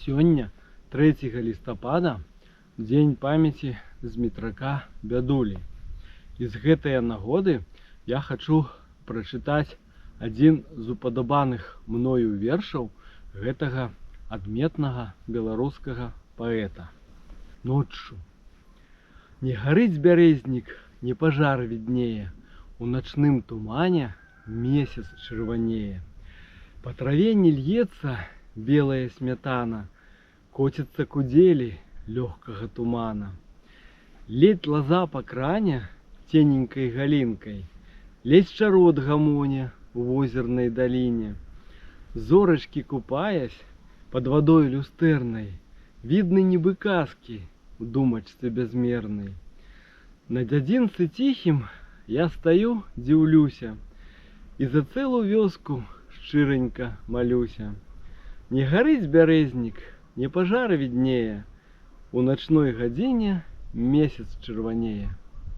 Сёння 3 лістапада дзень памяці Змітрака Бядулі. І з гэтай нагоды я хочу прачытаць адзін з упадабаных мною вершаў гэтага адметнага беларускага паэта. Ноччу. Не гарыць бярэзнік, не пажар віднее, у начным тумане месяц чырванее. По траве не льется белая сметана, котится кудели легкого тумана. Ледь лоза по кране тененькой галинкой, ледь чарот гамоня в озерной долине. Зорочки купаясь под водой люстерной, видны небы каски в думачце безмерной. На дзядзінцы тихим я стою, дзіўлюся, и за целую вёску шчыранька молюся. Не гарыць бярэзнік, не пажар віднее, у ночной гадзіне месяц чырванее.